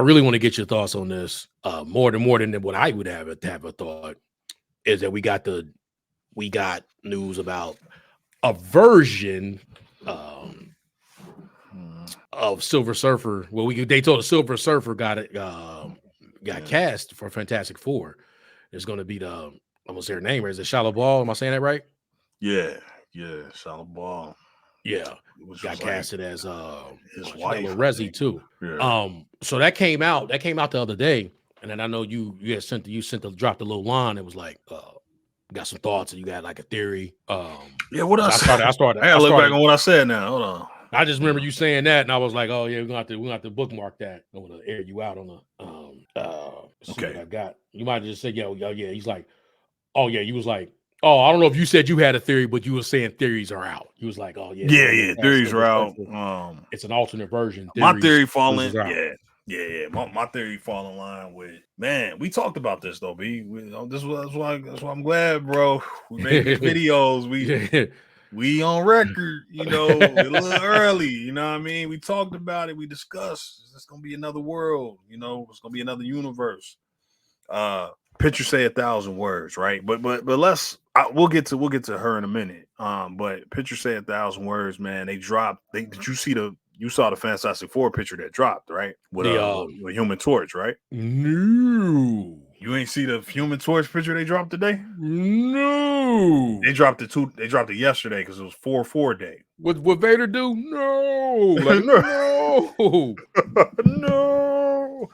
really want to get your thoughts on this. More than what I would have a thought is that we got news about a version of Silver Surfer. Well, they told the Silver Surfer got cast for Fantastic Four. There's going to be I gonna say her name. Is it Shallow Ball? Am I saying that right? Yeah, Shallow Ball. Yeah, got casted as his wife, Resi too. Yeah. So that came out the other day, and then I know you dropped a little line. It was like, got some thoughts, and you got like a theory. Yeah, what else? I started. I gotta look back on what I said now. Hold on. I just remember you saying that, and I was like, "Oh yeah, we're gonna have to bookmark that. I want to air you out on the see what I got." You might have just said, "Yo, yeah." He's like, "Oh yeah," you was like, "Oh, I don't know if you said you had a theory, but you were saying theories are out." He was like, "Oh yeah, theories are out. It's an alternate version." My theory falling, My theory fall in line with, man. We talked about this though, B. That's why I'm glad, bro. We made these videos. We on record, a little early. You know what I mean? We talked about it. We discussed. It's gonna be another world. It's gonna be another universe. Picture say 1,000 words, right? But we'll get to her in a minute. But picture say 1,000 words, man. They dropped. You saw the Fantastic Four picture that dropped, right? With Human Torch, right? No. You ain't see the Human Torch picture they dropped today? No. They dropped it yesterday because it was 4/4 day. What Vader do? No. Like, no. No.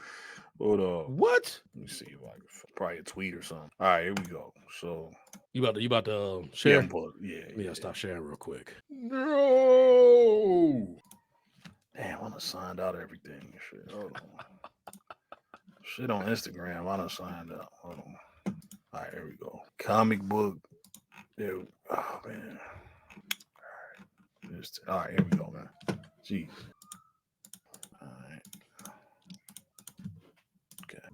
Hold on. What? Let me see if I can probably a tweet or something. All right, here we go. So you about to share? Yeah. Stop sharing real quick. No. Damn, I done signed out everything. Shit. Hold on. Shit on Instagram. I done signed out. Hold on. All right, here we go. Comic book. Dude. Oh man. All right, here we go, man. Jeez. All right. Okay.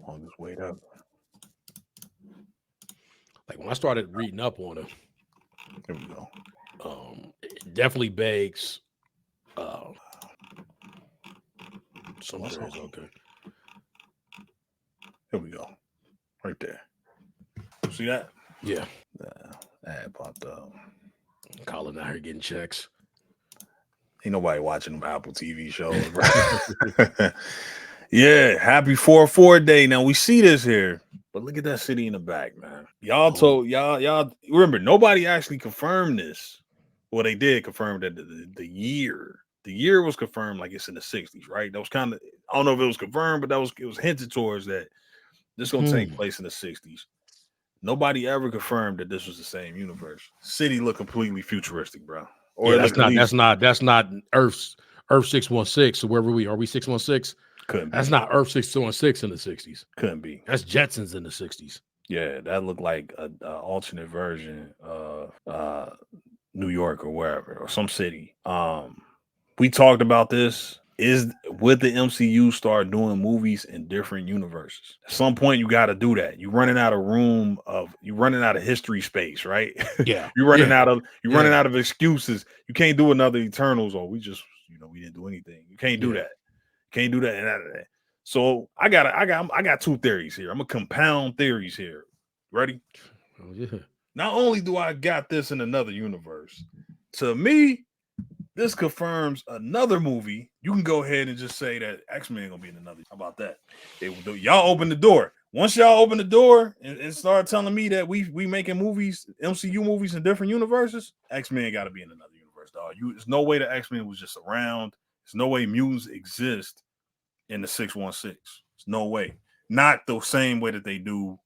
I'll just wait up. Like when I started reading up on it, here we go. It definitely begs some theories. Okay. Here we go. Right there. See that? Yeah. Ad popped up. Colin out here getting checks. Ain't nobody watching them Apple TV shows, bro. Yeah, happy 4/4 day. Now we see this here, but look at that city in the back, man. Y'all remember, nobody actually confirmed this. Well, they did confirm that the year was confirmed, like it's in the 60s, right? That was kind of, I don't know if it was confirmed, but it was hinted towards that this is gonna take place in the 60s. Nobody ever confirmed that this was the same universe. City look completely futuristic, bro. Or that's not Earth 616. So wherever we are, we 616. Couldn't be. That's not Earth 616 in the 60s. Couldn't be. That's Jetsons in the 60s. Yeah, that looked like an alternate version of New York or wherever, or some city. We talked about this. Would the MCU start doing movies in different universes? At some point, you got to do that. You're running out of history space, right? Yeah. You're running out of excuses. You can't do another Eternals, or we didn't do anything. You can't do that. Can't do that and that. So I got two theories here. I'm gonna compound theories here. Ready? Oh, yeah. Not only do I got this in another universe, to me, this confirms another movie. You can go ahead and just say that X-Men gonna be in another. How about that? Y'all open the door. Once y'all open the door and start telling me that we making movies, MCU movies in different universes, X-Men got to be in another universe, dog. There's no way that X-Men was just around. There's no way mutants exist in the 616. There's no way. Not the same way that they do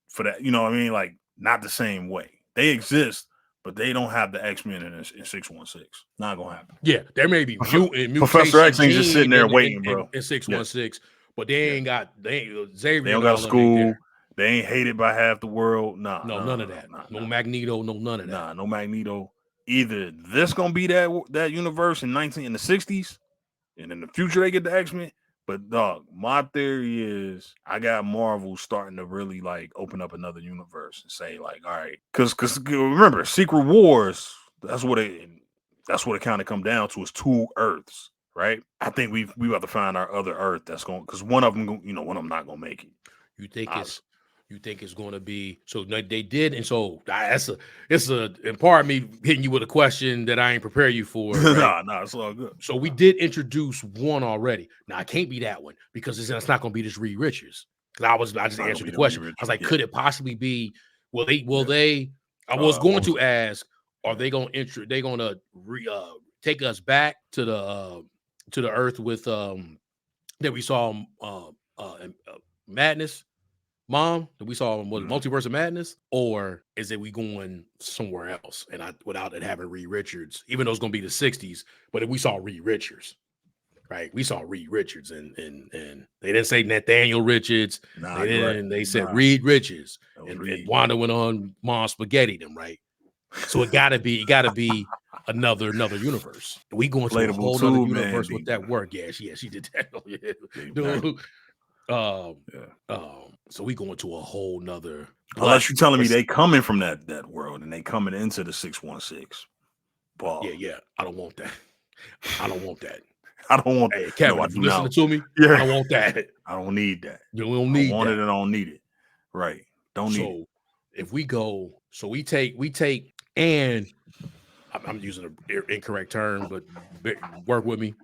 for that. You know what I mean? Like, not the same way. They exist, but they don't have the X-Men in 616. Not gonna happen. Yeah, there may be Professor X ain't just sitting there waiting, bro. In 616, but Xavier. They don't got a school. They ain't hated by half the world. None of that. No Magneto. No none of that. No Magneto. Either this gonna be that universe in the 60s, and in the future they get the X-Men. But dog, my theory is I got Marvel starting to really like open up another universe and say like, all right, because remember, Secret Wars That's what it kind of come down to, is 2 Earths, right? I think we have to find our other Earth that's going, because one of them, one of them not gonna make it. You think it's going to be, so they did, and so it's a and part of me hitting you with a question that I ain't prepare you for. Right? Nah, it's all good. So we did introduce one already. Now it can't be that one, because it's not going to be this Reed Richards. Because I just answered the question. I was like, could it possibly be? Will they? I was going to ask, are they going to take us back to the Earth with that we saw Madness? Mom, that we saw was Multiverse of Madness, or is it we going somewhere else and without it having Reed Richards, even though it's going to be the 60s, but if we saw Reed Richards, right? We saw Reed Richards and they didn't say Nathaniel Richards. They didn't. They said Reed Richards, and Wanda went on Mom Spaghetti them, right? So it gotta be another universe. We going to a whole other universe with that work. Yeah, she did that. So we going to a whole nother. Unless you're telling me they coming from that world and they coming into the 616. Yeah. I don't want that. I don't want that. Hey, Kevin, no, if you listening to me, yeah. I don't want that. I don't need that. You don't need I want that. it and I don't need it. Right. Don't need it. If we go, so we take, and I'm using an incorrect term, but work with me.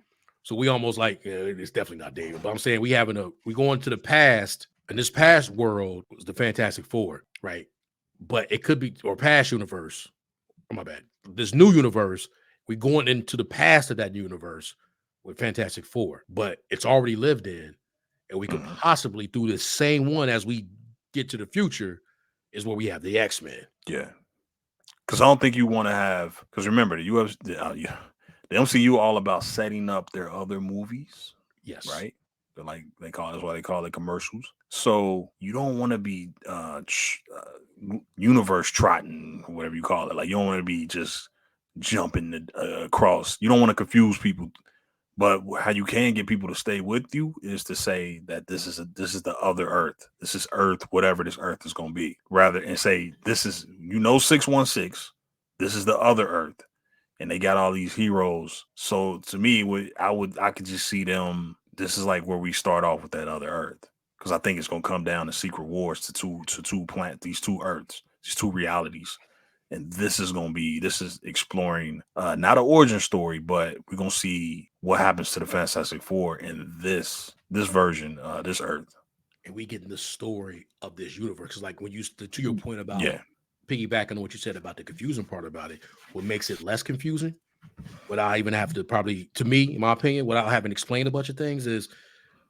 So we almost like, it's definitely not David, but I'm saying we going to the past, and this past world was the Fantastic Four, right? But it could be, or past universe. Oh, my bad. This new universe, we going into the past of that universe with Fantastic Four, but it's already lived in, and we could possibly, through the same one as we get to the future, is where we have the X-Men. Yeah. Because I don't think you want to have, because remember, the MCU all about setting up their other movies. Yes. Right? That's why they call it commercials. So you don't want to be universe trotting, whatever you call it. Like, you don't want to be just jumping across. You don't want to confuse people. But how you can get people to stay with you is to say that this is the other Earth. This is Earth, whatever this Earth is going to be. Rather than say, this is, 616. This is the other Earth. And they got all these heroes. So to me, I could just see them. This is like where we start off with that other Earth. Because I think it's going to come down to Secret Wars to these two Earths, these two realities. And this is exploring not an origin story, but we're gonna see what happens to the Fantastic Four in this version, this Earth. And we get the story of this universe. Like, when to your point about piggybacking on what you said about the confusing part about it, what makes it less confusing, without even have to probably, to me, in my opinion, without having to explain a bunch of things, is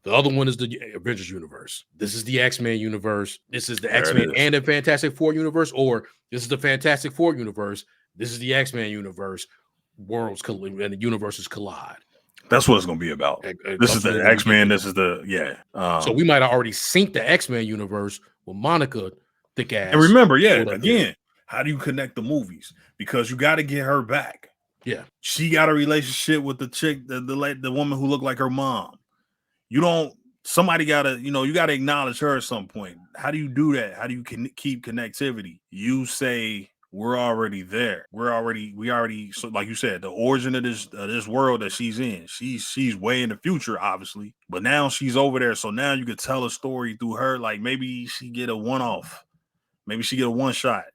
the other one is the Avengers universe. This is the X-Men universe. This is the X-Men and the Fantastic Four universe, or this is the Fantastic Four universe. This is the X-Men universe. Worlds and the universes collide. That's what it's going to be about. This is the X-Men. This is the so we might have already synced the X-Men universe with Monica thick ass. And remember, again, how do you connect the movies? Because you got to get her back. Yeah, she got a relationship with the chick, the woman who looked like her mom. Somebody gotta, you gotta acknowledge her at some point. How do you do that? How do you keep connectivity? You say, we're already there. We already, so like you said, the origin of this world that she's in, she's way in the future, obviously, but now she's over there. So now you could tell a story through her. Like, maybe she get a one-off, maybe she get a one-shot,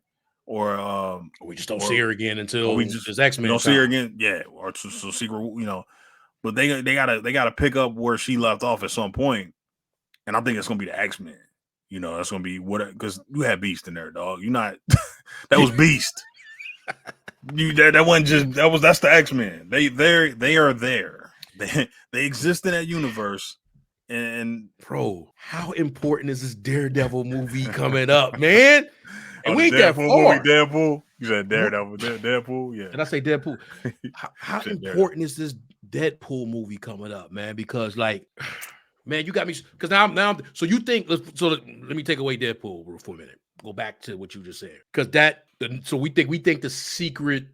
or we just don't see her again until this X-Men. Don't see her again. Yeah. Or so Secret, but they gotta pick up where she left off at some point, and I think it's gonna be the X-Men. That's gonna be because you had Beast in there, dog. You're not that was Beast. That wasn't just that's the X-Men. They are there. They exist in that universe. And bro, how important is this Daredevil movie coming up, man? And we ain't that far. Deadpool. You said Daredevil, Deadpool. Yeah. Did I say Deadpool? How important is this Deadpool movie coming up, man? Because, like, man, you got me. Because now, so you think? Let me take away Deadpool for a minute. Go back to what you just said. Because so we think the secret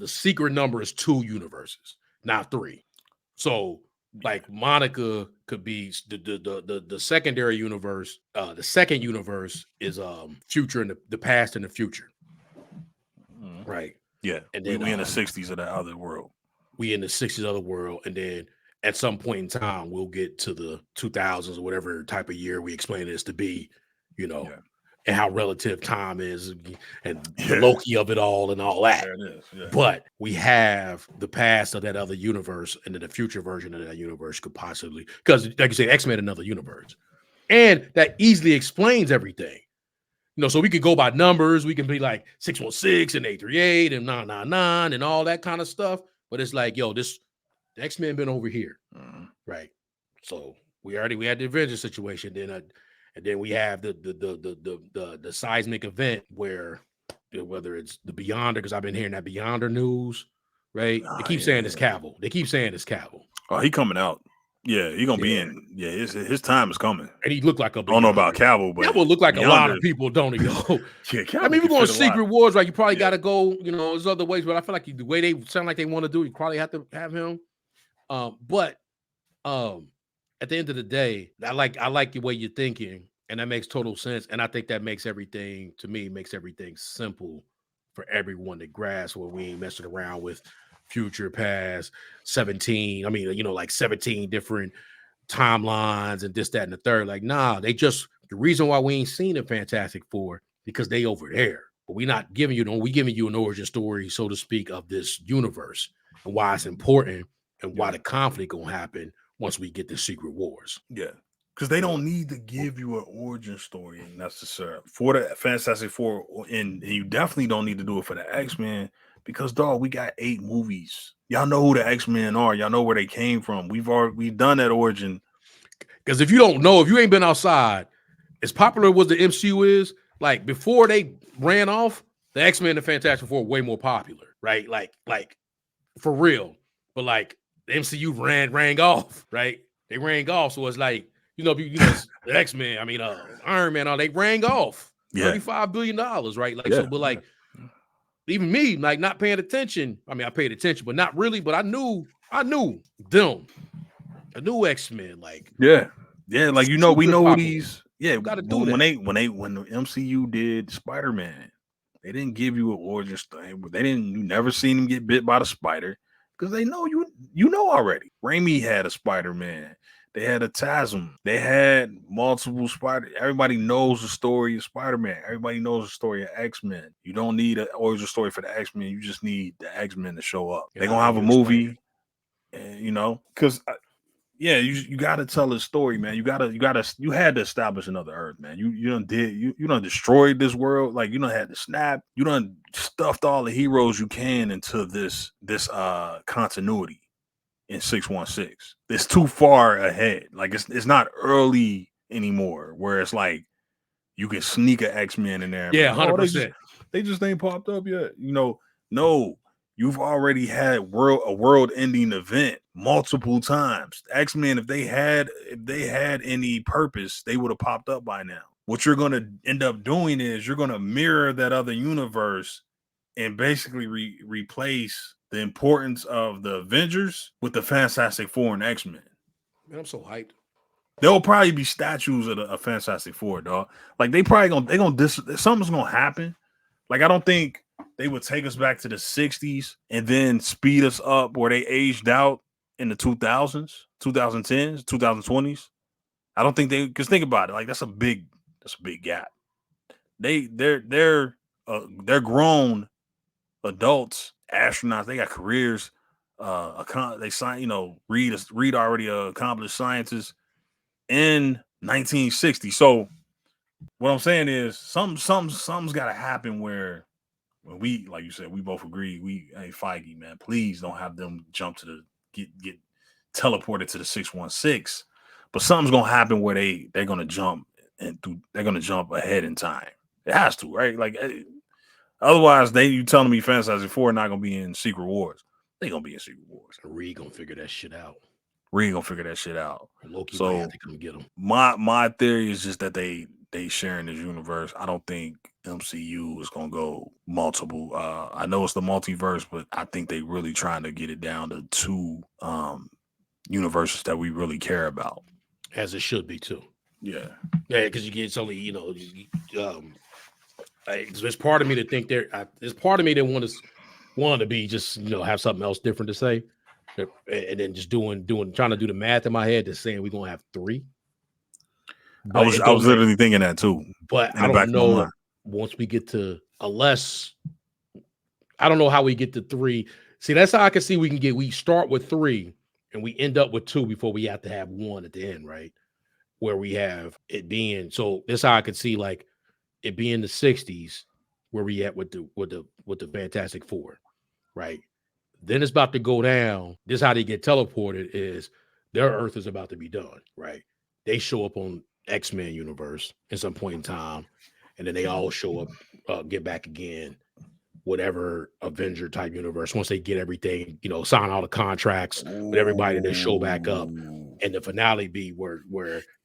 secret number is 2 universes, not 3. So, like, Monica could be the secondary universe. The second universe is future and the past and the future. Right. Yeah, and then we in the 60s of that other world. We in the 60s of the world, and then at some point in time, we'll get to the 2000s or whatever type of year we explain this to be, you know, and how relative time is, and the Loki of it all, and all that. There it is. Yeah. But we have the past of that other universe, and then the future version of that universe could possibly, because like you say, X-Men another universe, and that easily explains everything. You know, so we could go by numbers. We can be like 616 and 838 and 999 and all that kind of stuff. But it's like, yo, the X-Men been over here, right? So we had the Avengers situation, then and then we have the seismic event where whether it's the Beyonder, because I've been hearing that Beyonder news, right? They keep saying it's Cavill. They keep saying it's Cavill. Oh, he coming out. Yeah, he gonna be in. Yeah, his time is coming. And he looked like a Beyonder. I don't know about Cavill, but Cavill look like Beyonder. A lot of people, don't he? Yeah, Cavill, I mean, we're going Secret Wars, right? You probably got to go, you know, there's other ways, but I feel like the way they sound like they want to do it, you probably have to have him. But at the end of the day, I like the way you're thinking, and that makes total sense. And I think that makes everything simple for everyone to grasp, where we ain't messing around with future, past, 17. I mean, you know, like 17 different timelines and this, that, and the third. Like, nah, the reason why we ain't seen the Fantastic Four, because they over there. But we not giving you, we giving you an origin story, so to speak, of this universe and why it's important and why the conflict gonna happen once we get the Secret Wars. Yeah. Because they don't need to give you an origin story necessarily for the Fantastic Four, and you definitely don't need to do it for the X-Men, because dog, we got 8 movies. Y'all know who the X-Men are. Y'all know where they came from. We've done that origin. Because if you don't know, if you ain't been outside, as popular as the MCU is, like before they ran off, the X-Men and the Fantastic Four were way more popular, right? Like for real. But like the MCU rang off, right? They rang off, so it's like, the X-Men, I mean, Iron Man, all they rang off. $35 billion, right? Like, so, but like, even me, like, not paying attention. I mean, I paid attention, but not really. But I knew them. I knew X-Men, like, yeah, like, we know popular. who these. Yeah, gotta do when that. when the MCU did Spider-Man, they didn't give you an origin story. You never seen him get bit by the spider, because they know you know already. Raimi had a Spider-Man. They had a TASM. They had multiple Spider. Everybody knows the story of Spider-Man. Everybody knows the story of X-Men. You don't need an origin story for the X-Men. You just need the X-Men to show up. They're gonna have a movie, and because you got to tell a story, man. You had to establish another Earth, man. You done destroyed this world. Like, you done had to snap. You done stuffed all the heroes you can into this continuity in 616. It's too far ahead. Like, it's not early anymore, where it's like you can sneak an X-Men in there. Yeah, 100%. They just ain't popped up yet. No. You've already had a world-ending event multiple times. X-Men, if they had any purpose, they would have popped up by now. What you're going to end up doing is you're going to mirror that other universe and basically replace the importance of the Avengers with the Fantastic Four and X-Men. Man, I'm so hyped. There'll probably be statues of the Fantastic Four, dog. Like, something's gonna happen. Like, I don't think they would take us back to the 60s and then speed us up where they aged out in the 2000s, 2010s, 2020s. I don't think because think about it, like, that's a big gap. They're grown adults, astronauts. They got careers. They sign, Reed already accomplished scientists in 1960. So what I'm saying is something's got to happen where, when we, like you said, we both agree. Hey, Feige, man, please don't have them jump to get teleported to the 616. But something's gonna happen where they're gonna jump they're gonna jump ahead in time. It has to, right? Like, otherwise, you telling me Fantastic Four not gonna be in Secret Wars? They gonna be in Secret Wars. Reed gonna figure that shit out. Loki, so have to come get him. My theory is just that they sharing this universe. I don't think MCU is gonna go multiple. I know it's the multiverse, but I think they really trying to get it down to 2 universes that we really care about. As it should be too. Yeah, because it's only there's part of me to think there's part of me that want to wanted to be just have something else different to say, and then just trying to do the math in my head, just saying we're gonna have 3. I was literally thinking that too. But I don't know once we get to I don't know how we get to 3. See, that's how I can see we start with 3 and we end up with 2 before we have to have 1 at the end, right? Where we have it being so that's how I could see like it being the 60s where we at with the Fantastic Four, right? Then it's about to go down. This is how they get teleported is their Earth is about to be done, right? They show up on X-Men universe at some point in time, and then they all show up, get back again, whatever Avenger type universe. Once they get everything, sign all the contracts with everybody, they show back up, and the finale be where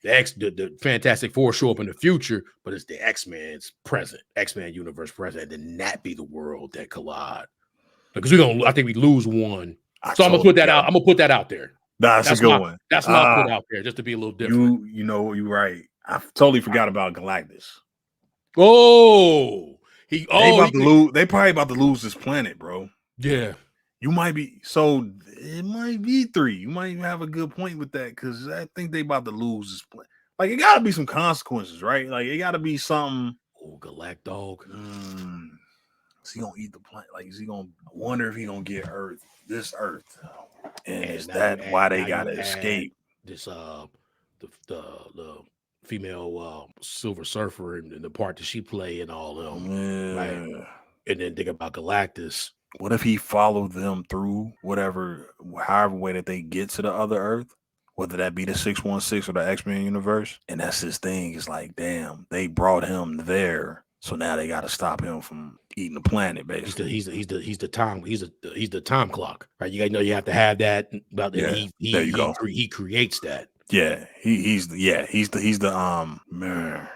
the Fantastic Four show up in the future, but it's the X-Men's present, X-Men universe present, and then that be the world that collide. Because I think we lose 1. So I'm gonna put that out. I'm gonna put that out there. That's a good one. That's my put out there, just to be a little different. You're right. I totally forgot about Galactus. Oh, they probably about to lose this planet, bro. Yeah. You might be it might be 3. You might have a good point with that because I think they about to lose this planet. Like it gotta be some consequences, right? Like it gotta be something. Oh, Galacdog. Is he gonna eat the planet? Like, is he gonna? I wonder if he gonna get this Earth, and is that why they gotta escape? This the female Silver Surfer and the part that she play and all them, right? And then think about Galactus. What if he followed them through however way that they get to the other Earth, whether that be the 616 or the X-Men universe, and that's his thing. It's like, damn, they brought him there. So now they got to stop him from eating the planet. Basically, he's the time clock, right? You know you have to have that. He creates that. Yeah, he's the man.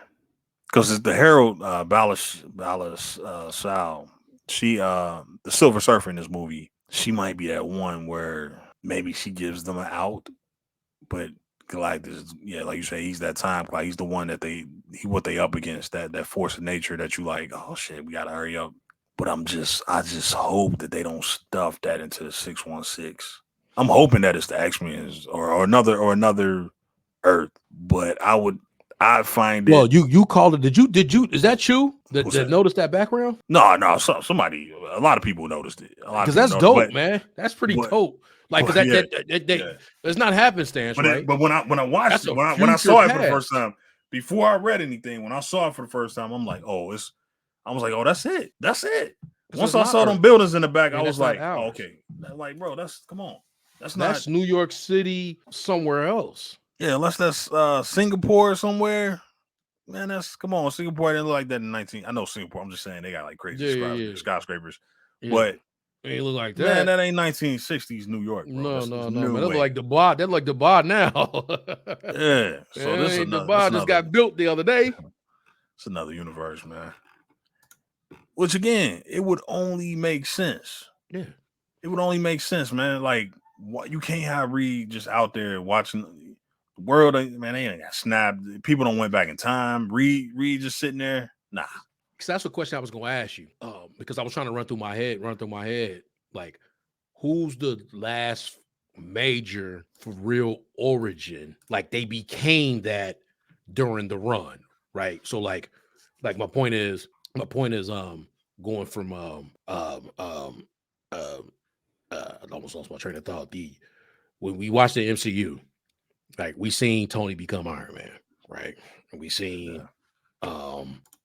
Because it's the Harold Ballas Sal. She the Silver Surfer in this movie. She might be that one where maybe she gives them an out, but Galactus, like you say, he's that time clock. He's the one that what they up against, that force of nature that you like, oh shit, we gotta hurry up. But I just hope that they don't stuff that into the 616. I'm hoping that it's the X-Men or another Earth. But I find it. Well, you called it. Did you? Is that you that noticed that background? No. Somebody, a lot of people noticed it. Because that's dope, man. That's pretty dope. Like, it's not happenstance, right? But when I watched it, when I saw it for the first time, before I read anything, when I saw it for the first time, I'm like, that's it. That's it. Once I saw them buildings in the back, I was like, oh, okay. Like, bro, come on. That's New York City somewhere else. Yeah, unless that's Singapore somewhere. Man, come on. Singapore didn't look like that in 19. I know Singapore. I'm just saying they got like crazy skyscrapers. Yeah. But it look like that. Man, that ain't 1960s New York, bro. No. Man, that look like Dubai. That look like Dubai now. Yeah. So this is Dubai just got built the other day. It's another universe, man. Which again, it would only make sense. Yeah. It would only make sense, man. Like, what you can't have Reed just out there watching the world. Man, they ain't got snapped. People don't went back in time. Reed just sitting there. Nah. Because that's a question I was going to ask you. Because I was trying to run through my head, like, who's the last major for real origin? Like, they became that during the run, right? So, like my point is, going from I almost lost my train of thought. When we watched the MCU, like, we seen Tony become Iron Man, right? And we seen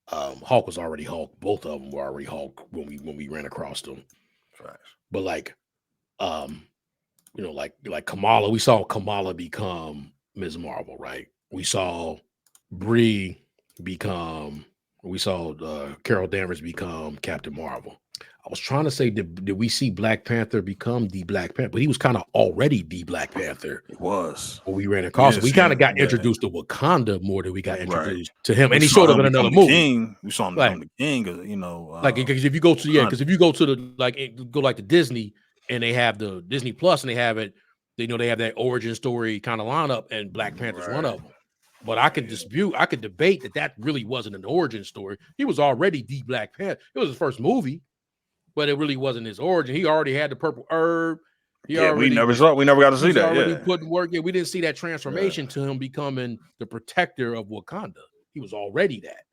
Hulk was already Hulk. Both of them were already Hulk when we ran across them. Right. But like Kamala, we saw Kamala become Ms. Marvel, right? We saw Brie become. We saw Carol Danvers become Captain Marvel. I was trying to say, did we see Black Panther become the Black Panther? But he was kind of already the Black Panther. It was. When we ran across it. We kind of got introduced to Wakanda more than we got introduced to him. And he showed up in another movie. King. We saw him become the king, because if you go to the Disney and they have the Disney Plus and they have it, they have that origin story kind of lineup, and Black Panther's one of them. But I could debate that really wasn't an origin story. He was already the Black Panther. It was his first movie. but it really wasn't his origin. He already had the purple herb. We never got to see that. Already putting work in. We didn't see that transformation to him becoming the protector of Wakanda. He was already that.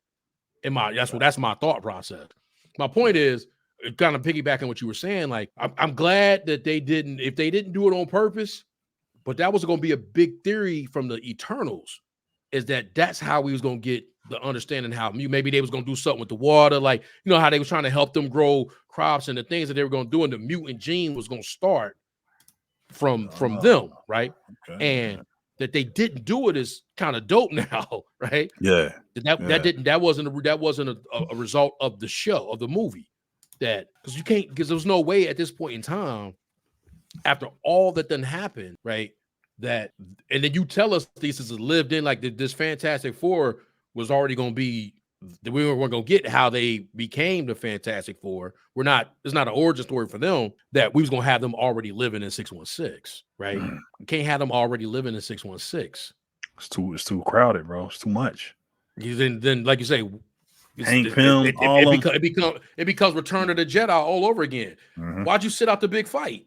That's my thought process. My point is, kind of piggybacking what you were saying, like I'm glad that if they didn't do it on purpose, but that was going to be a big theory from the Eternals, is that's how we was going to get the understanding how maybe they was going to do something with the water, like, you know, how they was trying to help them grow crops and the things that they were going to do, and the mutant gene was going to start from them, right? Okay. And that they didn't do it is kind of dope now, right? Yeah. That wasn't a result of the show, of the movie. That because there was no way at this point in time, after all that done happened, right? And then you tell us this is lived in, like this Fantastic Four was already going to be, we weren't going to get how they became the Fantastic Four. It's not an origin story for them, that we was going to have them already living in 616, right? We can't have them already living in 616. It's too crowded, bro. It's too much. Then like you say, Hank Pym, it becomes Return of the Jedi all over again. Mm-hmm. Why'd you sit out the big fight?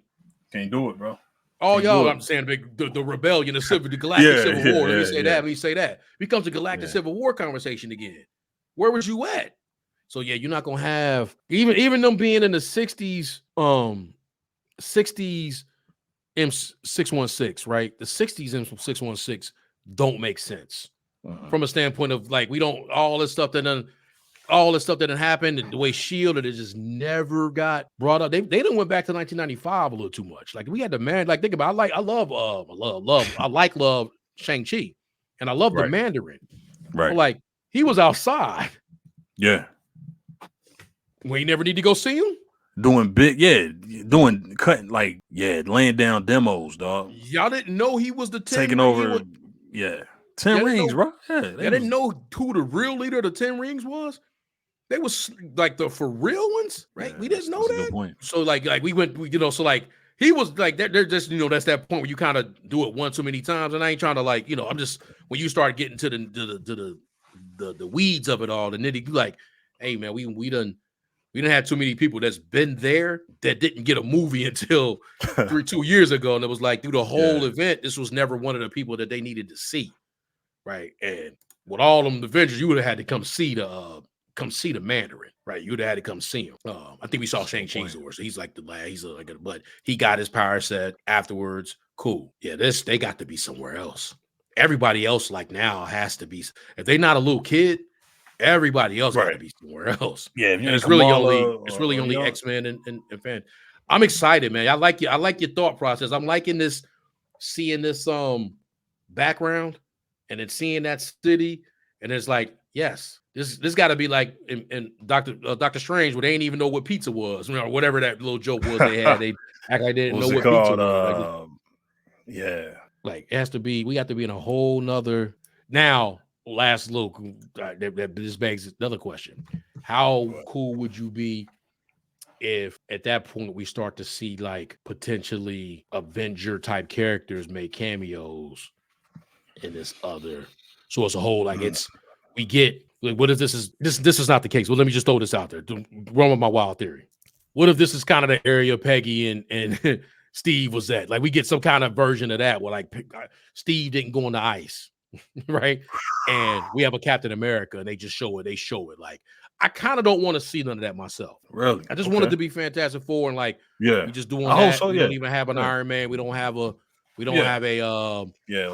Can't do it, bro. Oh, y'all, I'm saying the rebellion, the Galactic Civil War. Let me say that. Becomes a Galactic Civil War conversation again. Where was you at? So yeah, you're not gonna have even them being in the 60s M616, right? The 60s M616 don't make sense from a standpoint of, like, we don't all this stuff that done happened, and the way SHIELD, it just never got brought up. They done went back to 1995 a little too much. Like, we had the man, like, think about it. I love Shang-Chi, and I love the Mandarin. Right. But, like, he was outside. Yeah. We never need to go see him. Laying down demos, dog. Y'all didn't know he was the 10 taking over. 10 rings, bro. Yeah, they didn't know who the real leader of the 10 rings was. They was like the for real ones, right? We didn't know that. Good point. So like we went, so like he was like, they're just, that's that point where you kind of do it one too many times. And I ain't trying to, like, I'm just, when you start getting to the weeds of it all, the nitty, like, hey man, we done had too many people that's been there that didn't get a movie until 2 years ago. And it was like, through the whole event, this was never one of the people that they needed to see. Right. And with all them Avengers, you would have had to come see the Mandarin, right? You would have had to come see him. I think we saw Shang-Chi's door, so he's like the last, but he got his power set afterwards. Cool. Yeah, they got to be somewhere else. Everybody else, like, now has to be, if they're not a little kid, everybody else got to be somewhere else. Yeah, and it's really only X-Men and fan. I'm excited, man. I like your thought process. I'm liking this, seeing this background, and then seeing that city, and it's like, yes, this got to be like in Doctor Strange, where they ain't even know what pizza was, or whatever that little joke was they had. They act like they didn't know what pizza was. Like, it has to be. We have to be in a whole nother. Now, last little, this begs another question: how cool would you be if at that point we start to see, like, potentially Avenger type characters make cameos in this other? So it's a whole, like, we get, like, what if this is not the case? Well, let me just throw this out there. Run with my wild theory. What if this is kind of the area Peggy and Steve was at? Like, we get some kind of version of that where, like, Steve didn't go on the ice, right? And we have a Captain America, and they just show it. They show it. Like, I kind of don't want to see none of that myself. Really? I just want it to be Fantastic Four, and, like, we just doing that. Hope so, we don't even have an Iron Man. We don't have a like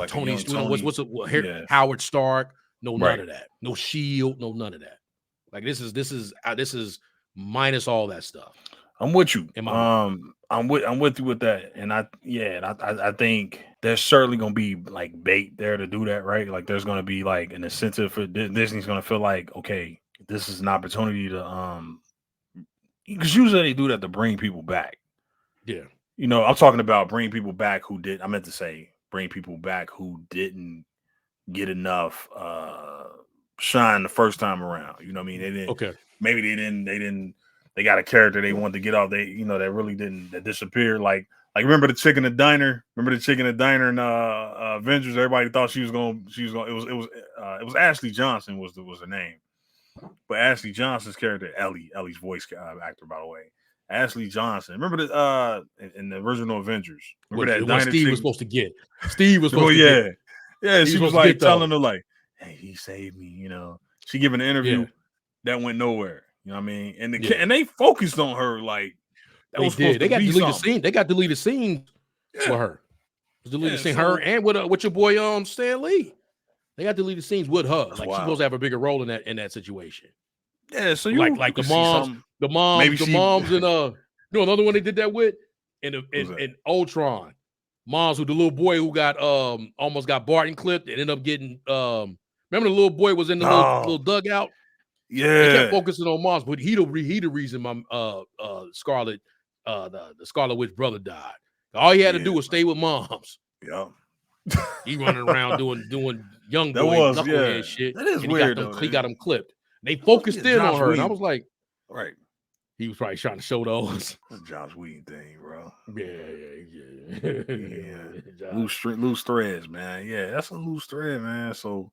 Tony. Tony. Howard Stark. None of that. No SHIELD. No, none of that. Like, this is minus all that stuff. I'm with you. I'm with you with that. And I think there's certainly gonna be, like, bait there to do that, right? Like, there's gonna be, like, an incentive for Disney's gonna feel like, okay, this is an opportunity to because usually they do that to bring people back. Yeah. I'm talking about bring people back who bring people back who didn't get enough shine the first time around. You know what I mean? They didn't. Okay. Maybe they didn't. They got a character they wanted to get off. That really didn't. That disappeared. Like remember the chick in the diner? Remember the chick in the diner in Avengers? Everybody thought she was going. It was Ashley Johnson was her name, but Ashley Johnson's character, Ellie's voice actor, by the way. Ashley Johnson. Remember the in the original Avengers? Remember what Steve was supposed to get? Steve was supposed to get. Yeah, she was like telling her like, "Hey, he saved me." You know, she giving an interview that went nowhere. You know what I mean? And and they focused on her like that was supposed to be deleted scenes. They got deleted scenes with her. Deleted scene her and with your boy Stan Lee. They got deleted scenes with her. Like she's supposed to have a bigger role in that situation. Yeah, so you like the moms and another one they did that with in Ultron. Moms with the little boy who got almost got Barton clipped and ended up getting remember the little boy was in the little dugout? Yeah. They kept focusing on moms, but he the reason my Scarlet the Scarlet Witch brother died. All he had to do was stay with moms. Yeah. He running around doing young boy knucklehead shit. That is weird. He got him clipped. They focused in on her, and I was like, right. He was probably trying to show those. Josh Whedon thing, bro. Yeah. Loose threads, man. Yeah, that's a loose thread, man. So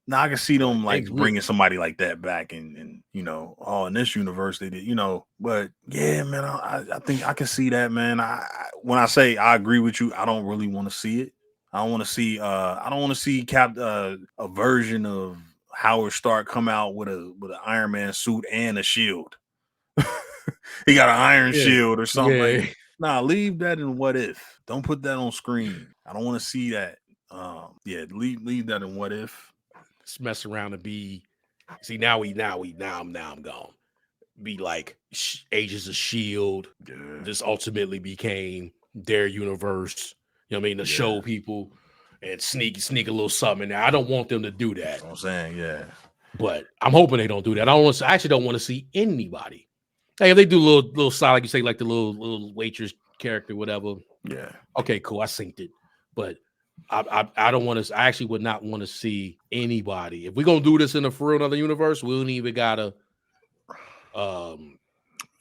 now I can see them like bringing somebody like that back, and you know, in this universe they did, you know. But yeah, man, I think I can see that, man. When I say I agree with you, I don't really want to see it. I don't want to see. I don't want to see a version of Howard Stark come out with an Iron Man suit and a shield. He got an iron shield or something. Like, nah, leave that in What If. Don't put that on screen. I don't want to see that. Leave that in What If. Just mess around and be. See now I'm gone. Be like Agents of Shield. Yeah. This ultimately became their universe. You know what I mean? To show people and sneak a little something in there. I don't want them to do that. That's what I'm saying, yeah. But I'm hoping they don't do that. I actually don't want to see anybody. Hey, if they do a little side, like you say, like the little waitress character, whatever. Yeah. Okay, cool. I synced it. But I don't want to. I actually would not want to see anybody. If we're gonna do this in another universe, we don't even gotta. Look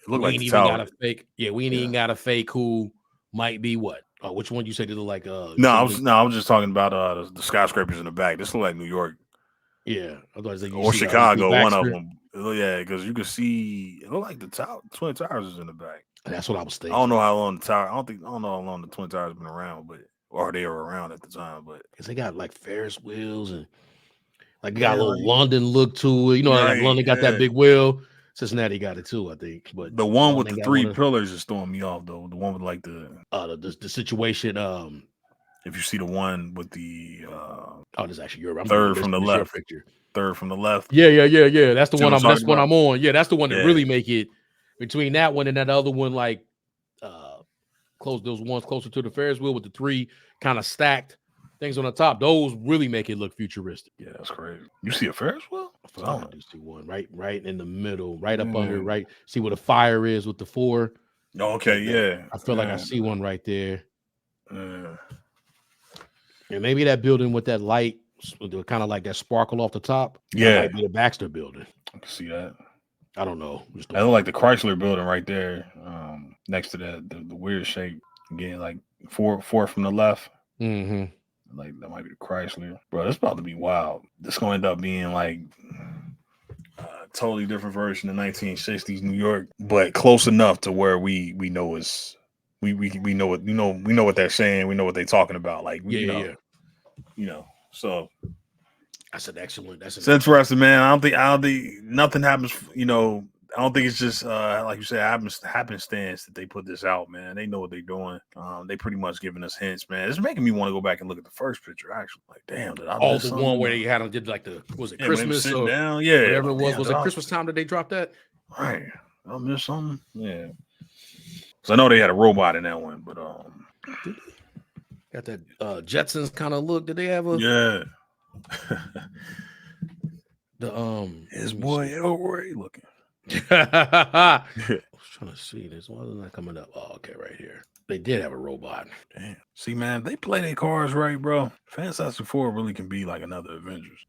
like got a fake. Yeah, we ain't even got a fake who might be what. Which one you say did look like? I was just talking about the skyscrapers in the back. This look like New York. Yeah, or Chicago. One of them. Yeah, because you can see it look like the Twin Towers is in the back. That's what I was thinking. I don't know how long the tower. I don't know how long the Twin Towers been around, or they were around at the time. But because they got like Ferris wheels and like got a little London look to it. You know, like London got that big wheel. Cincinnati got it too, I think. But the one with the three pillars is throwing me off though. The one with like the situation. If you see the one with the this is actually your third from the left picture. Third from the left. Yeah. That's the one. That's one I'm on. Yeah, that's the one that really make it between that one and that other one. Like, close those ones closer to the Ferris wheel with the three kind of stacked things on the top. Those really make it look futuristic. Yeah, that's crazy. You see a Ferris wheel? I do see one right in the middle, right up under. Right, see where the fire is with the four. Oh, okay, yeah. I feel like I see one right there. And maybe that building with that light. Kind of like that sparkle off the top. Yeah, that might be the Baxter building. I can see that. I don't know. That look like the Chrysler building right there, next to the weird shape. Again, like four from the left. Mm-hmm. Like that might be the Chrysler, bro. This about to be wild. This gonna end up being like a totally different version of 1960s New York, but close enough to where we know it's we know what we know what they're saying. We know what they're talking about. Like you know. So that's an excellent. It's interesting, man. I don't think nothing happens. You know, I don't think it's just like you said, happenstance that they put this out, man. They know what they're doing. They pretty much giving us hints, man. It's making me want to go back and look at the first picture. Actually, like, damn, did I miss the one where they did like was it Christmas or down? Whatever it was. Was it Christmas time that they dropped that? Right. I missed something. Yeah. So I know they had a robot in that one, but got that Jetsons kind of look. Did they have a his boy Elroy looking. I was trying to see this. Why isn't that coming up? Oh, okay, right here. They did have a robot. Damn. See, man, they play their cards right, bro. Fantastic Four really can be like another Avengers.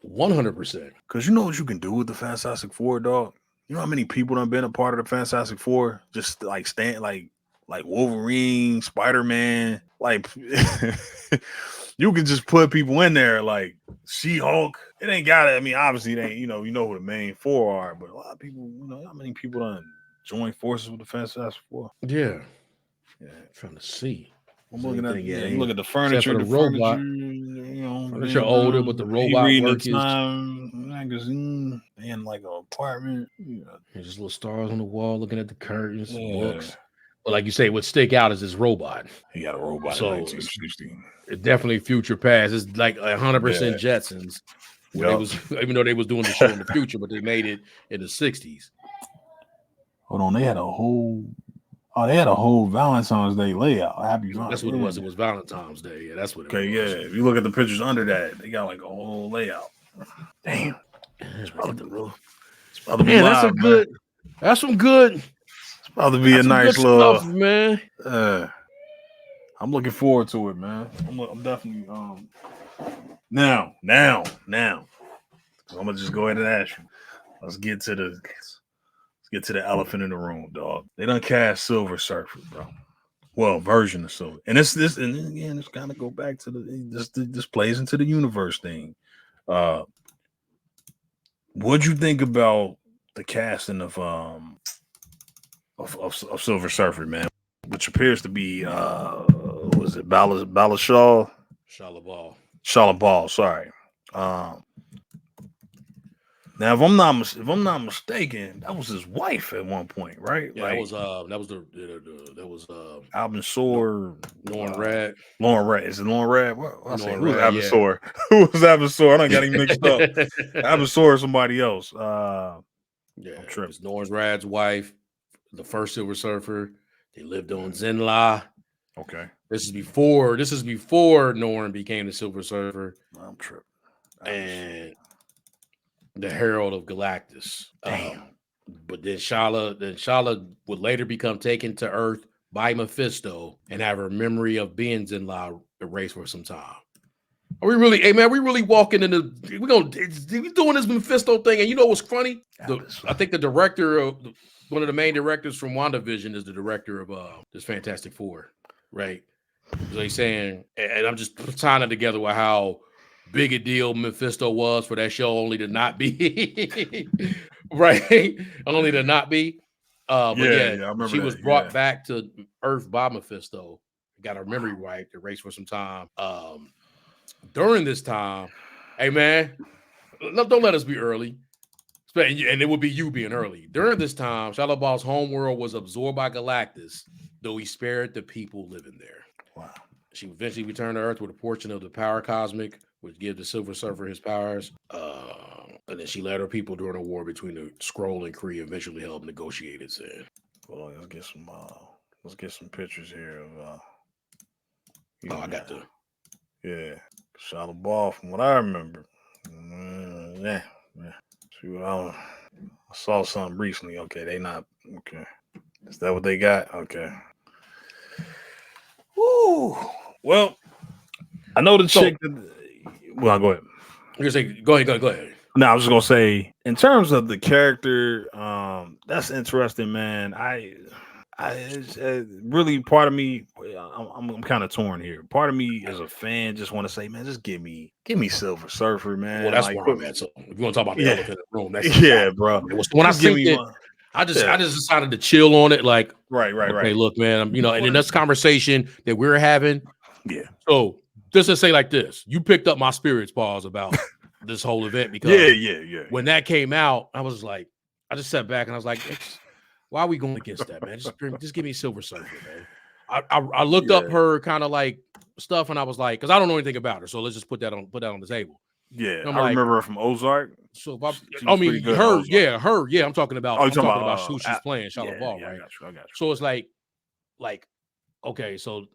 100%. Because you know what you can do with the Fantastic Four, dog? You know how many people done been a part of the Fantastic Four? Just like like Wolverine, Spider-Man, like you can just put people in there like She-Hulk. It ain't got it. I mean, obviously, it ain't, you know who the main four are, but a lot of people, how many people done join forces with the Fantastic Four. Yeah. Trying to see. I'm looking at you look at the furniture, except for the robot. Furniture older, but the he robot reading work the Time magazine in like an apartment. There's just little stars on the wall, looking at the curtains, books. But like you say, what stick out is this robot. He got a robot in 1960. It's definitely future past. It's like 100% Jetsons. They was, even though they was doing the show in the future, but they made it in the 60s. Hold on, they had a whole Valentine's Day layout. Happy Valentine's. That's what it was. It was Valentine's Day. Yeah, that's what it was. Okay, yeah. If you look at the pictures under that, they got like a whole layout. Damn. It's about to be live, that's some good. That's some good. It's about to be a nice little stuff, man. I'm looking forward to it, man. I'm definitely now. I'm gonna just go ahead and ask you. Let's get to the elephant in the room, dog. They done cast Silver Surfer, bro. Well, version of Silver, and it's again, it's kind of go back to this plays into the universe thing. What'd you think about the casting of Silver Surfer, man? Which appears to be was it Shalla Ball, sorry. Now, if I'm not mistaken, that was his wife at one point, right? Yeah, like, that was Alvin Soar, Lauren Rad. Lauren Rad. Is it Lauren Rad? What I say? Who's Rad, Alvin Soar? Who was Alvin Soar? I don't got him mixed up. Alvin Soar or somebody else. It was Lauren Rad's wife, the first Silver Surfer. They lived on Zenla. Okay. This is before Norrin became the Silver Surfer. I'm tripping. And the Herald of Galactus. Damn. But then Shala would later become taken to Earth by Mephisto and have her memory of being Zenla erased for some time. Are we really, hey man, we really walking into, we doing this Mephisto thing. And you know what's funny? I think the director of one of the main directors from WandaVision is the director of this Fantastic Four, right? So he's saying, and I'm just tying it together with how big a deal Mephisto was for that show, only to not be right, only to not be. But I remember she was brought back to Earth by Mephisto, got her memory wiped, erased for some time. During this time, hey man, don't let us be early. And it would be you being early. During this time, Shalabal's homeworld was absorbed by Galactus, though he spared the people living there. Wow. She eventually returned to Earth with a portion of the power cosmic, which gives the Silver Surfer his powers. And then she led her people during a war between the Skrull and Kree, eventually helped negotiate its end. Well, let's get some pictures here of I got the Shalabal from what I remember. See what I saw something recently. Okay, they not okay. Is that what they got? Okay. Woo. Well, I know the chick. Well, go ahead. You're saying go ahead. No, I was just gonna say, in terms of the character, that's interesting, man. It's, really, part of me, I'm kind of torn here. Part of me, as a fan, just want to say, man, just give me Silver Surfer, man. Well, that's where I'm at. So if you want to talk about the elephant in the room, that's bro. When I see it, I just decided to chill on it. Like, right. Okay, look, man, and in this conversation that we're having, yeah. So just to say like this, you picked up my spirits, pause about this whole event because when that came out, I was like, I just sat back and I was like, why are we going against that, man? Just give me Silver Surfer, man. I looked up her kind of like stuff and I was like, because I don't know anything about her, so let's just put that on the table. Yeah, I remember her from Ozark. So her, I'm talking about. I'm talking about who she's playing, Shala Ball, right? I got you. So it's like, okay, so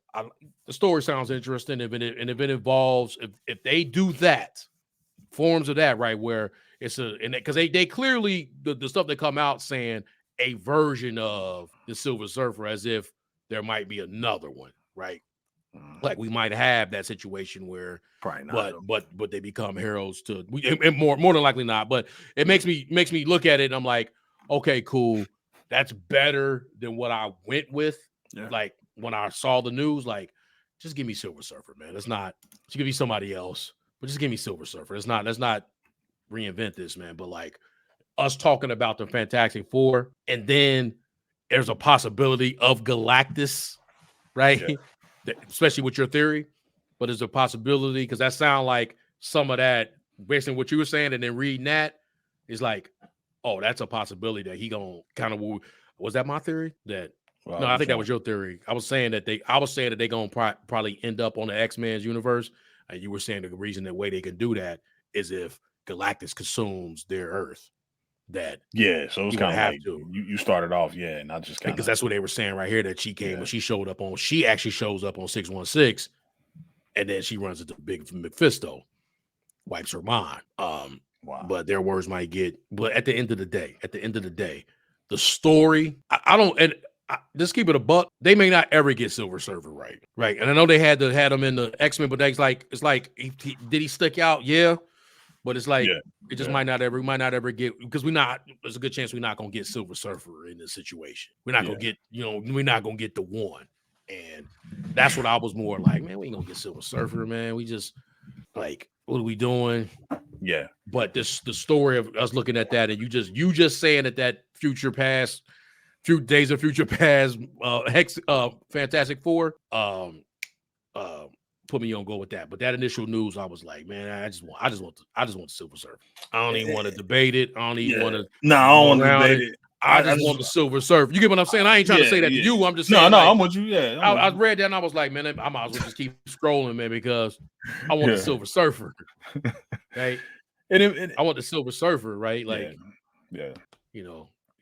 the story sounds interesting. If it involves, if they do that, forms of that, right, where it's because they clearly the stuff that come out saying a version of the Silver Surfer, as if there might be another one, right? Like we might have that situation where probably not, but they become heroes to, and more than likely not. But it makes me look at it and I'm like, okay, cool, that's better than what I went with. Yeah. Like when I saw the news, like just give me Silver Surfer, man. Let's give me somebody else, but just give me Silver Surfer. Let's not reinvent this, man. But like us talking about the Fantastic Four and then there's a possibility of Galactus, right? Yeah. Especially with your theory, but there's a possibility because that sound like some of that based on what you were saying, and then reading that is like, oh, that's a possibility that he gonna kind of was that my theory? That no, I think that was your theory. I was saying that they gonna probably end up on the X-Men's universe, and you were saying the reason the way they can do that is if Galactus consumes their Earth. That so it's kind of like you started off, and I just because that's what they were saying right here that she came when she showed up on. She actually shows up on 616, and then she runs into Big Mephisto, wipes her mind. But their words might get. But at the end of the day, the story I don't. And just keep it a buck. They may not ever get Silver Surfer right? And I know they had him in the X-Men, but it's like did he stick out? Yeah. But it's like it just might not ever get because there's a good chance we're not gonna get Silver Surfer in this situation. We're not gonna get, we're not gonna get the one. And that's what I was more like, man, we ain't gonna get Silver Surfer, man. We just like, what are we doing? Yeah. But the story of us looking at that and you just saying that future past, few days of future past, Fantastic Four, put me on go with that. But that initial news, I was like, man, I just want the Silver Surfer. I don't even want to debate it. I don't even want to. No, I don't want to debate it. I just want the Silver Surfer. You get what I'm saying? I ain't trying to say that to you. I'm just saying. No, I'm with you. Yeah, I read that and I was like, man, I might as well just keep scrolling, man, because I want the Silver Surfer. Right? I want the Silver Surfer, right? Like,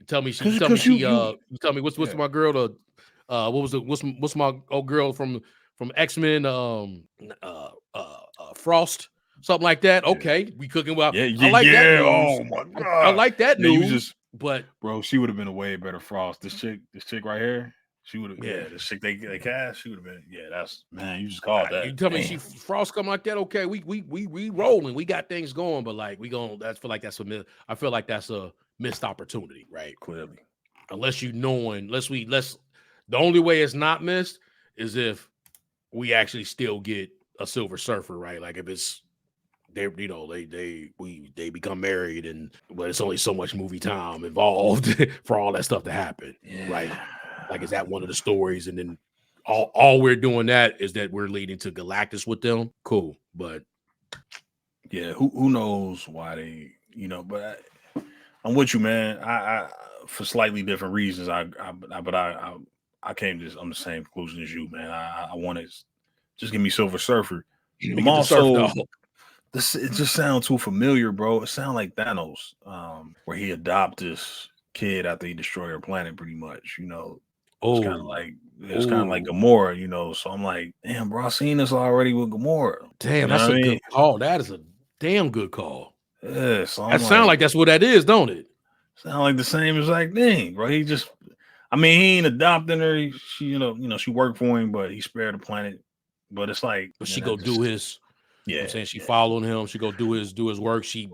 tell me what's my girl? What's my old girl from X-Men, Frost, something like that. Okay, we cooking well. I like that news. Oh my god, I like that news. But bro, she would have been a way better Frost. This chick right here, she would have. Yeah, the chick they cast, she would have been. Yeah, that's man. You just called that. You tell me she Frost come like that. Okay, we rolling. We got things going, but like we going. I feel like that's a missed opportunity, right? Clearly, unless the only way it's not missed is if we actually still get a Silver Surfer, right? Like if it's they become married but it's only so much movie time involved for all that stuff to happen, right? Like is that one of the stories? And then all we're doing that is that we're leading to Galactus with them. Cool, but who knows why they, but I'm with you, man. I for slightly different reasons. I came to I'm the same conclusion as you, man. I wanted just give me Silver Surfer. I'm also it just sounds too familiar, bro. It sounds like Thanos, where he adopted this kid after he destroyed her planet, pretty much. It's kind of like Gamora, So I'm like, damn, bro, I seen this already with Gamora. Damn, that's a good call. That is a damn good call. Yeah, so that sounds like that's what that is, don't it? Sound like the same exact thing, bro. He ain't adopting her. She, she worked for him, but he spared the planet. But it's like, but she go do his. I'm saying she following him. She go do his work. She.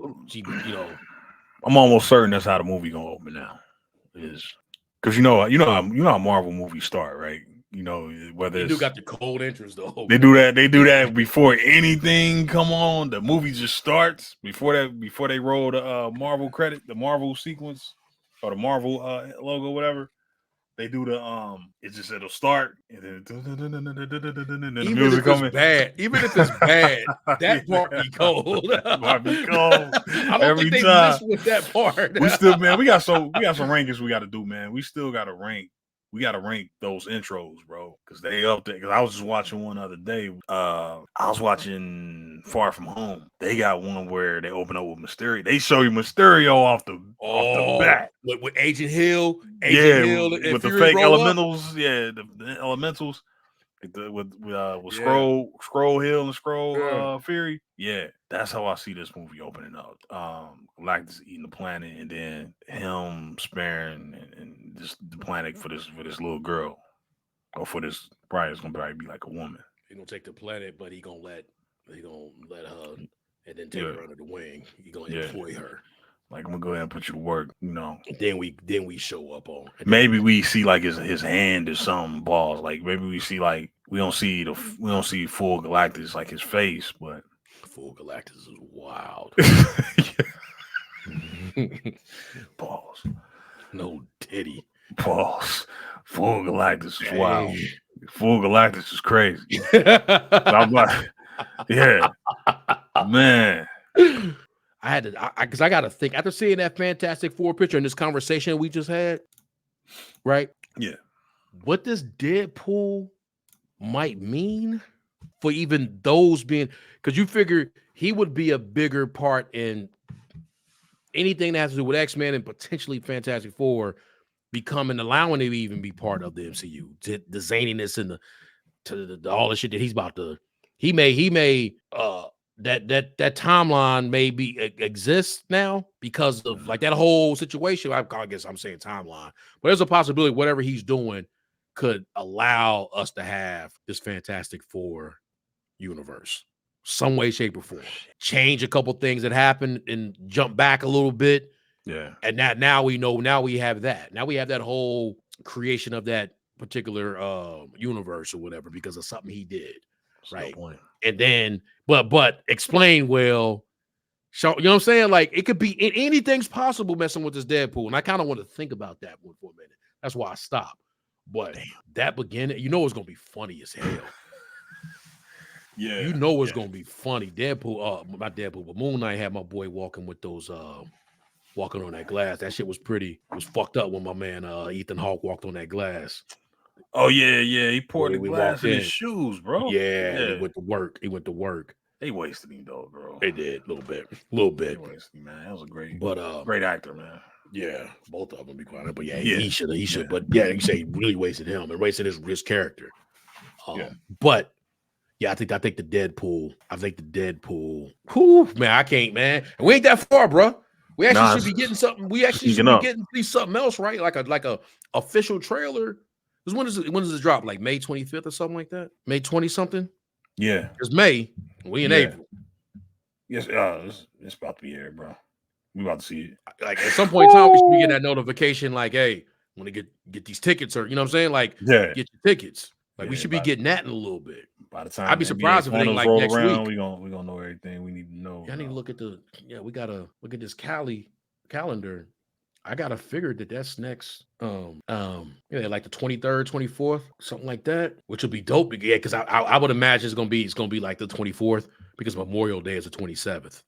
I'm almost certain that's how the movie gonna open now. Is because you know how Marvel movies start, right? Whether they do got the cold entrance though. They do that before anything come on. The movie just starts before they roll the Marvel credit, the Marvel sequence or the Marvel logo, whatever. They do it'll start and then the music coming. Even if it's bad, that part be cold. Might be cold. I don't think they mess with that part. We still, man, we got some rankings we got to do, man. We still got to rank. We got to rank those intros, bro, because they up there. Because I was just watching one other day. I was watching Far From Home. They got one where they open up with Mysterio. They show you Mysterio off the bat with Agent Hill. With the fake elementals. Yeah, the elementals. With Scroll Hill and Scroll Fury. Yeah, that's how I see this movie opening up. Galactus eating the planet, and then him sparing and just the planet for this little girl, or for this it's gonna probably be like a woman. He gonna take the planet, but he gonna let her, and then take her under the wing. He gonna employ her. Like, I'm gonna go ahead and put you to work, And then we show up on. Maybe we see like his hand or some balls. Like maybe we see like we don't see full Galactus, like his face, but full Galactus is wild. Balls. No titty. Pause. Full Galactus is wild. Full Galactus is crazy. I'm like, yeah, man. I had to, because I got to think after seeing that Fantastic Four picture in this conversation we just had, right? Yeah. What this Deadpool might mean for even those being, because you figure he would be a bigger part in anything that has to do with X-Men and potentially Fantastic Four allowing him to even be part of the MCU. The zaniness and the all the shit that he's about to, he may that timeline may be exists now because of like that whole situation. I guess I'm saying timeline, but there's a possibility whatever he's doing could allow us to have this Fantastic Four universe, some way, shape, or form. Change a couple things that happened and jump back a little bit. Yeah. And now we know, now we have that. Now we have that whole creation of that particular universe or whatever because of something he did. That's right. No point. And then, but explain well. So, you know what I'm saying? Like it could be anything's possible messing with this Deadpool. And I kind of want to think about that one for a minute. That's why I stopped. But that beginning, you know, it's gonna be funny as hell. Yeah, you know it's gonna be funny. Deadpool, not Deadpool, but Moon Knight had my boy walking with those walking on that glass. That shit was fucked up when my man Ethan Hawke walked on that glass. Oh yeah. He poured the glass in his shoes, bro. Yeah, he went to work. They wasted him though, bro. They did a little bit. They wasted him, man. That was a great actor, man. Yeah, both of them be quiet. But he should. But yeah, you say he really wasted him and wasted his character. But yeah, I think the Deadpool. Whew, man, I can't, man. We ain't that far, bro. We actually should be getting something. We actually should be getting something else, right? Like a official trailer. Because when does it drop? Like May 25th or something like that? May 20 something? Yeah. It's May. We in April. Yes, it's about to be here, bro. We about to see it. Like at some point in time, we should be getting that notification, like, hey, want to get these tickets, or you know what I'm saying? Like, get your tickets. Like we should be getting that in a little bit. By the time I'd be surprised if it ain't like next week. We're gonna know everything we need to know. I need to look at we gotta look at this calendar. I gotta figure that's next like the 23rd, 24th, something like that, which would be dope. Yeah, because I would imagine it's gonna be like the 24th because Memorial Day is the 27th.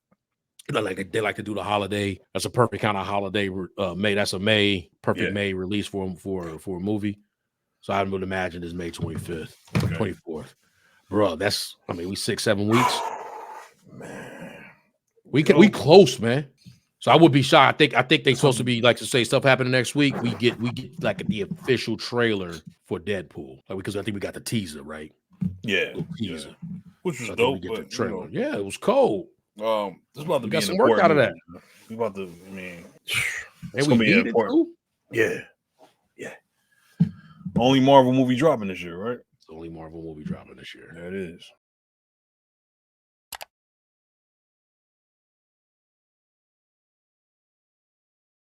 You know, like they like to do the holiday. That's a perfect kind of holiday. May. That's a May release for a movie. So I would imagine it's May 25th, 24th. Bro, we 6-7 weeks. Man, we close, man. So I would be shocked. I think they supposed to be like to say stuff happening next week. We get like the official trailer for Deadpool, because I think we got the teaser, right? Yeah, teaser, which was dope. We get the trailer. Yeah, it was cold. This is about to be some work out of that. We about to. It's gonna be important. Yeah. Only Marvel movie dropping this year, right? It's the only Marvel movie dropping this year. There it is.